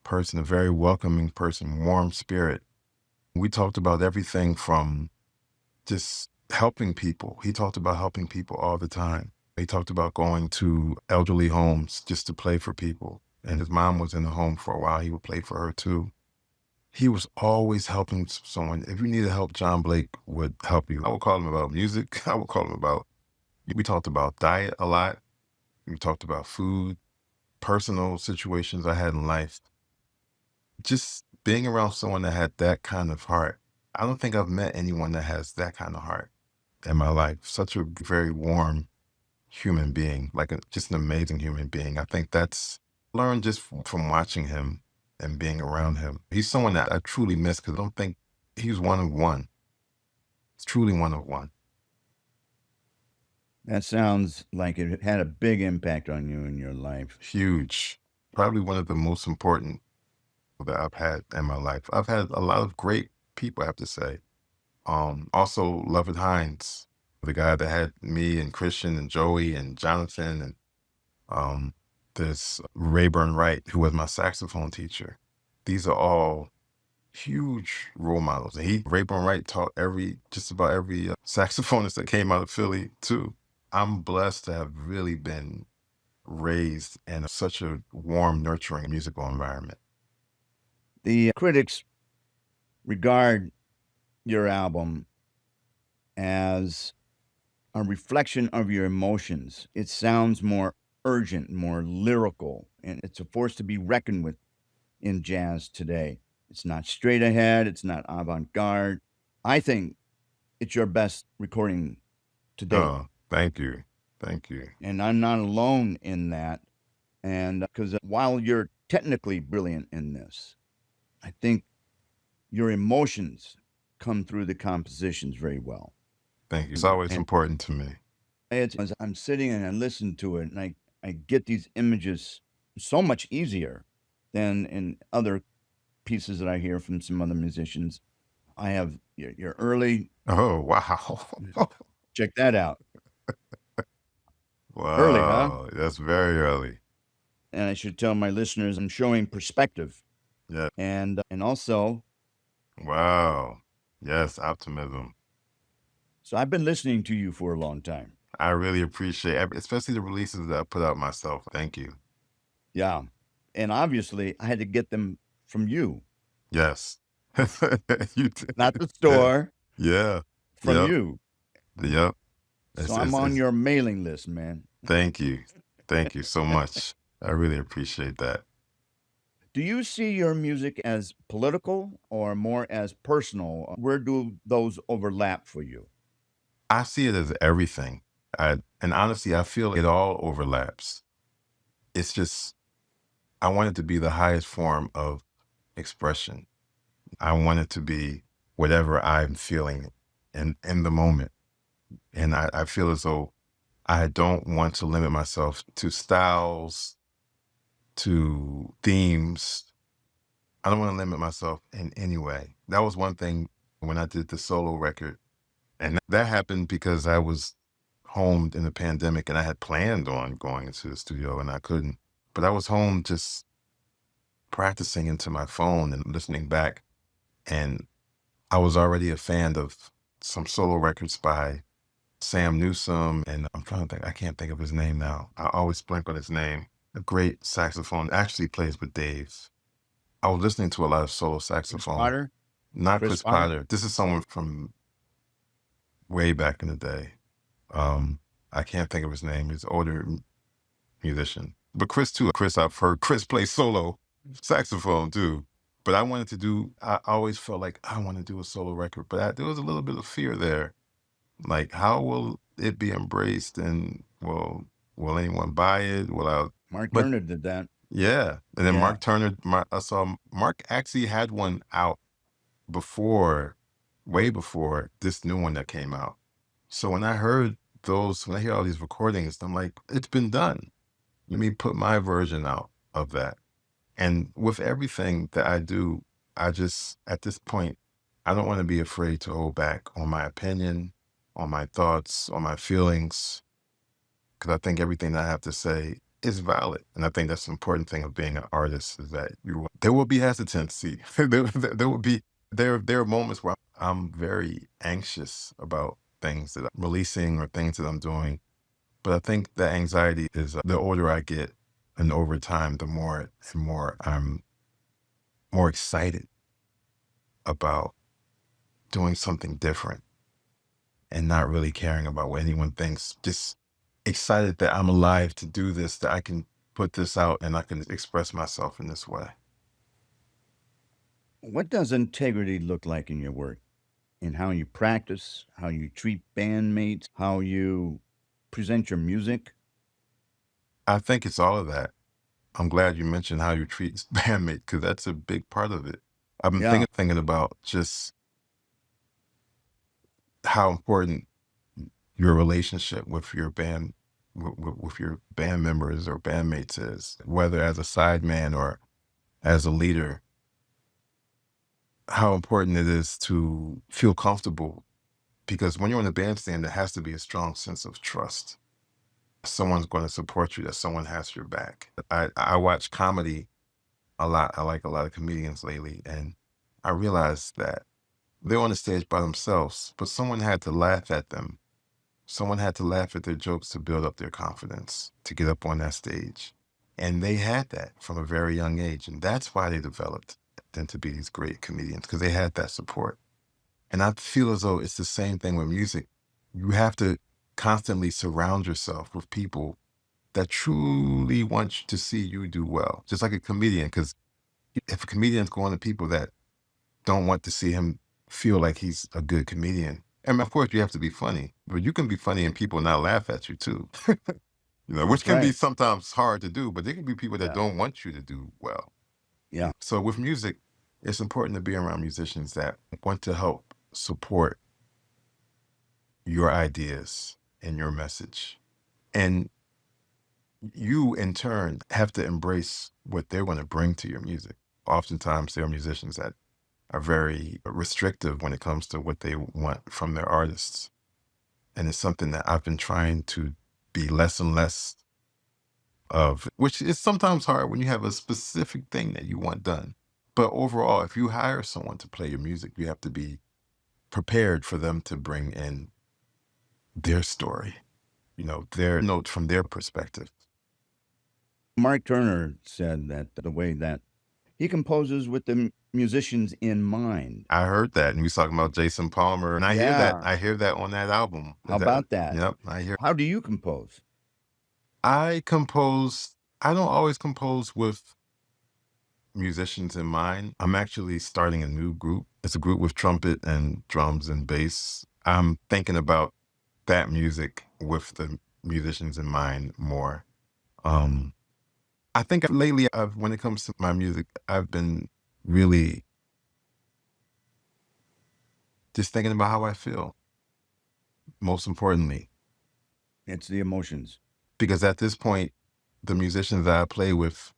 person, a very welcoming person, warm spirit. We talked about everything from just helping people. He talked about helping people all the time. He talked about going to elderly homes just to play for people. And his mom was in the home for a while. He would play for her too. He was always helping someone. If you needed help, John Blake would help you. I would call him about music. We talked about diet a lot. We talked about food, personal situations I had in life. Just being around someone that had that kind of heart. I don't think I've met anyone that has that kind of heart in my life. Such a very warm human being, just an amazing human being. I think that's learned just from watching him and being around him. He's someone that I truly miss because I don't think he's one of one. He's truly one of one. That sounds like it had a big impact on you in your life. Huge. Probably one of the most important that I've had in my life. I've had a lot of great people, I have to say. Also, Lovett Hines, the guy that had me and Christian and Joey and Jonathan, and there's Rayburn Wright, who was my saxophone teacher. These are all huge role models. And Rayburn Wright taught just about every saxophonist that came out of Philly too. I'm blessed to have really been raised in such a warm, nurturing musical environment. The critics regard your album as a reflection of your emotions. It sounds more urgent, more lyrical, and it's a force to be reckoned with in jazz today. It's not straight ahead. It's not avant-garde. I think it's your best recording to date. Oh, thank you. Thank you. And I'm not alone in that. And because while you're technically brilliant in this, I think your emotions come through the compositions very well. Thank you. It's always important to me. I'm sitting and I listen to it, and I get these images so much easier than in other pieces that I hear from some other musicians. I have your early. Oh, wow. Check that out. Early, huh? Wow, that's very early. And I should tell my listeners I'm showing perspective. Yeah. And also, Wow. Yes, optimism. so I've been listening to you for a long time. I really appreciate, especially the releases that I put out myself. Thank you. Yeah. And obviously, I had to get them from you, Yes. You not the did. store, Yeah. from Yep. you. Yep. So I'm on your mailing list, man. Thank you. Thank you so much. I really appreciate that. Do you see your music as political or more as personal? Where do those overlap for you? I see it as everything. And honestly, I feel it all overlaps. It's just, I want it to be the highest form of expression. I want it to be whatever I'm feeling in the moment. And I feel as though I don't want to limit myself to styles, to themes. I don't want to limit myself in any way. That was one thing when I did the solo record. And that happened because I was home in the pandemic and I had planned on going into the studio and I couldn't. But I was home just practicing into my phone and listening back. And I was already a fan of some solo records by Sam Newsom, and I'm trying to think, I can't think of his name now. I always blank on his name. A great saxophone, actually plays with Dave. I was listening to a lot of solo Chris saxophone. Potter? Not Chris Chris Potter? Potter. This is someone from way back in the day. I can't think of his name. He's an older musician. But Chris too. Chris, I've heard Chris play solo saxophone too. But I always felt like I want to do a solo record, but there was a little bit of fear there. Like, how will it be embraced and will anyone buy it? Mark But Turner did that. yeah. And then Yeah. Mark Turner, I saw Mark actually had one out before, way before this new one that came out. So when I hear all these recordings, I'm like, it's been done. Let me put my version out of that. And with everything that I do, at this point, I don't want to be afraid to hold back on my opinion, on my thoughts, on my feelings, because I think everything that I have to say is valid. And I think that's the important thing of being an artist is that there will be hesitancy. There are moments where I'm very anxious about things that I'm releasing or things that I'm doing. But I think the anxiety is the older I get and over time, the more and more I'm more excited about doing something different and not really caring about what anyone thinks. Just excited that I'm alive to do this, that I can put this out and I can express myself in this way. What does integrity look like in your work? In how you practice, how you treat bandmates, how you present your music? I think it's all of that. I'm glad you mentioned how you treat bandmates because that's a big part of it. I've been Yeah. thinking about just how important your relationship with your band, with your band members or bandmates is, whether as a sideman or as a leader, how important it is to feel comfortable. Because when you're in a bandstand, there has to be a strong sense of trust. Someone's going to support you, that someone has your back. I watch comedy a lot. I like a lot of comedians lately, and I realized that they're on the stage by themselves, but someone had to laugh at them. Someone had to laugh at their jokes to build up their confidence, to get up on that stage. And they had that from a very young age. And that's why they developed into be these great comedians, because they had that support. And I feel as though it's the same thing with music. You have to constantly surround yourself with people that truly want to see you do well. Just like a comedian, because if a comedian's going to people that don't want to see him feel like he's a good comedian, and of course you have to be funny, but you can be funny and people not laugh at you too. Which can be right. sometimes hard to do, but there can be people that Yeah. don't want you to do well. Yeah. So with music, it's important to be around musicians that want to help support your ideas and your message. And you, in turn, have to embrace what they're going to bring to your music. Oftentimes, there are musicians that are very restrictive when it comes to what they want from their artists. And it's something that I've been trying to be less and less of, which is sometimes hard when you have a specific thing that you want done. But overall, if you hire someone to play your music, you have to be prepared for them to bring in their story, their notes from their perspective. Mark Turner said that the way that he composes with the musicians in mind. I heard that, and we was talking about Jason Palmer, and I hear that. I hear that on that album. How about that? Yep, I hear. How do you compose? I don't always compose with musicians in mind. I'm actually starting a new group. It's a group with trumpet and drums and bass. I'm thinking about that music with the musicians in mind more. I think lately, when it comes to my music, I've been really just thinking about how I feel. Most importantly, it's the emotions. Because at this point, the musicians that I play with,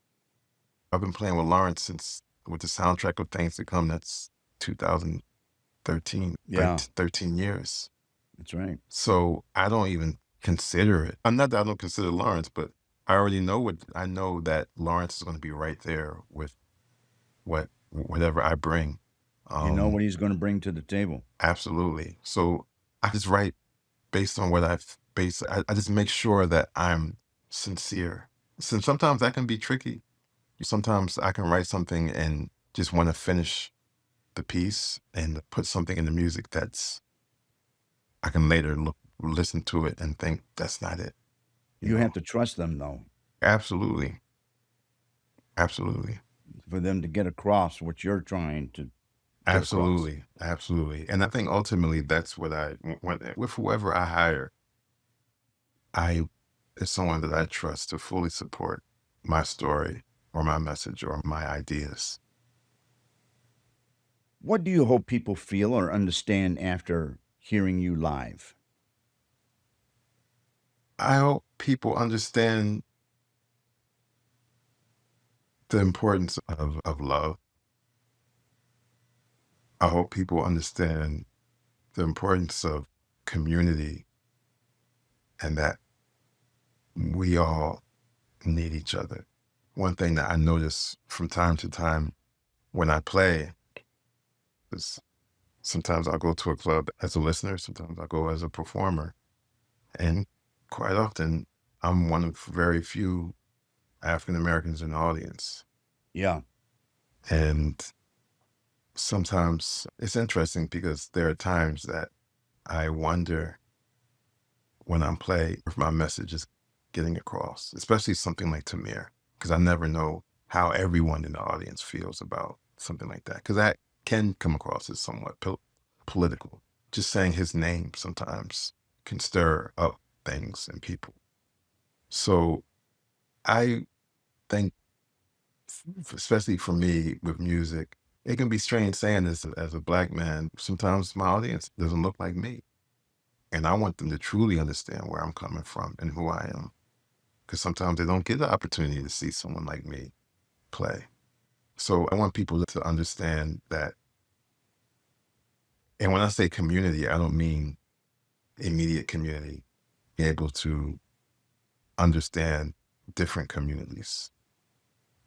I've been playing with Lawrence since, with the soundtrack of Things to Come, that's 2013. Yeah. 13 years. That's right. So I don't even consider it. I'm not that I don't consider Lawrence, but I already know I know that Lawrence is going to be right there with whatever I bring. You know what he's going to bring to the table. Absolutely. So I just write based on what I just make sure that I'm sincere. Since sometimes that can be tricky. Sometimes I can write something and just want to finish the piece and put something in the music I can later listen to it and think that's not it. You have to trust them, though. Absolutely. Absolutely. For them to get across what you're trying to. Absolutely. Absolutely. And I think ultimately that's what with whoever I hire, is someone that I trust to fully support my story or my message or my ideas. What do you hope people feel or understand after hearing you live? I hope people understand the importance of love. I hope people understand the importance of community and that we all need each other. One thing that I notice from time to time when I play is sometimes I'll go to a club as a listener, sometimes I'll go as a performer. And quite often, I'm one of very few African Americans in the audience. Yeah. And sometimes it's interesting because there are times that I wonder when I'm playing if my message is getting across, especially something like Tamir, because I never know how everyone in the audience feels about something like that, because that can come across as somewhat political. Just saying his name sometimes can stir up things in people. So I think, especially for me with music, it can be strange saying this as a Black man. Sometimes my audience doesn't look like me. And I want them to truly understand where I'm coming from and who I am. Because sometimes they don't get the opportunity to see someone like me play. So I want people to understand that. And when I say community, I don't mean immediate community. Be able to understand different communities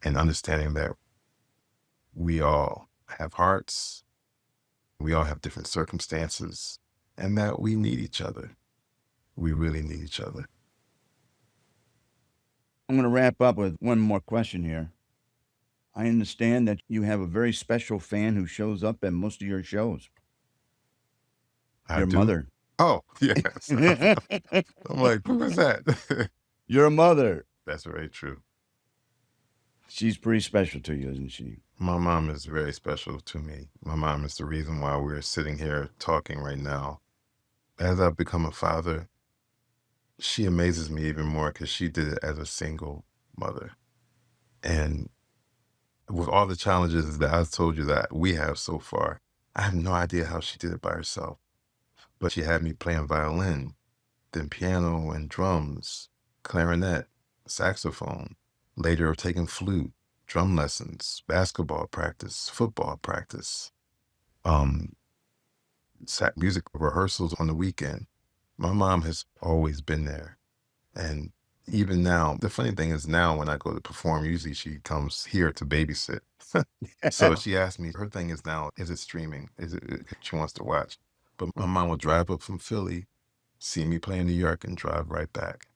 and understanding that we all have hearts, we all have different circumstances, and that we need each other. We really need each other. I'm going to wrap up with one more question here. I understand that you have a very special fan who shows up at most of your shows. Your mother. Oh, yes. I'm like, who is that? Your mother. That's very true. She's pretty special to you, isn't she? My mom is very special to me. My mom is the reason why we're sitting here talking right now. As I've become a father, she amazes me even more because she did it as a single mother. And with all the challenges that I've told you that we have so far, I have no idea how she did it by herself. But she had me playing violin, then piano and drums, clarinet, saxophone, later taking flute, drum lessons, basketball practice, football practice, music rehearsals on the weekend. My mom has always been there. And even now, the funny thing is now when I go to perform, usually she comes here to babysit. So she asked me, her thing is now, is it streaming? Is it, she wants to watch. But my mom will drive up from Philly, see me play in New York, and drive right back.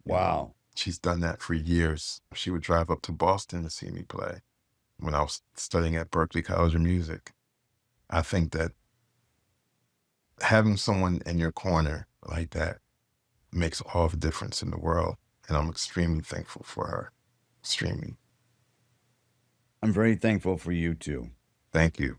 You know, Wow. she's done that for years. She would drive up to Boston to see me play when I was studying at Berklee College of Music. I think that having someone in your corner like that makes all the difference in the world. And I'm extremely thankful for her. Extremely. I'm very thankful for you too. Thank you.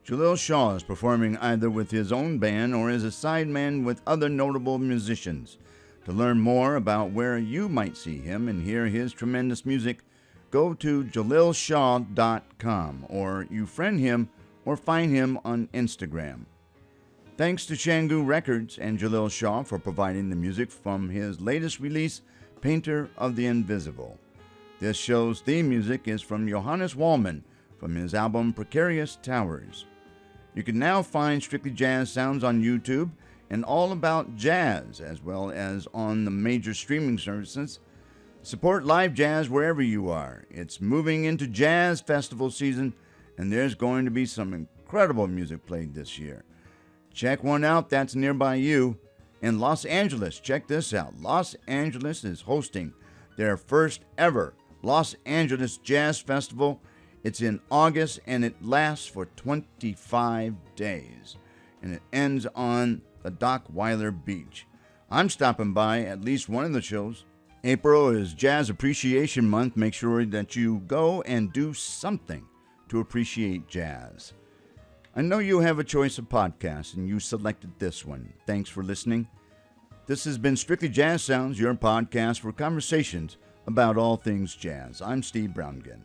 Jaleel Shaw is performing either with his own band or as a sideman with other notable musicians. To learn more about where you might see him and hear his tremendous music, go to jaleelshaw.com, or you friend him or find him on Instagram. Thanks to Shangu Records and Jaleel Shaw for providing the music from his latest release, Painter of the Invisible. This show's theme music is from Johannes Wallman from his album Precarious Towers. You can now find Strictly Jazz Sounds on YouTube and All About Jazz, as well as on the major streaming services. Support live jazz wherever you are. It's moving into jazz festival season, and there's going to be some incredible music played this year. Check one out that's nearby you. In Los Angeles, check this out. Los Angeles is hosting their first ever Los Angeles Jazz Festival. It's in August, and it lasts for 25 days, and it ends on the Dockweiler Beach. I'm stopping by at least one of the shows. April is Jazz Appreciation Month. Make sure that you go and do something to appreciate jazz. I know you have a choice of podcasts, and you selected this one. Thanks for listening. This has been Strictly Jazz Sounds, your podcast for conversations about all things jazz. I'm Steve Browngen.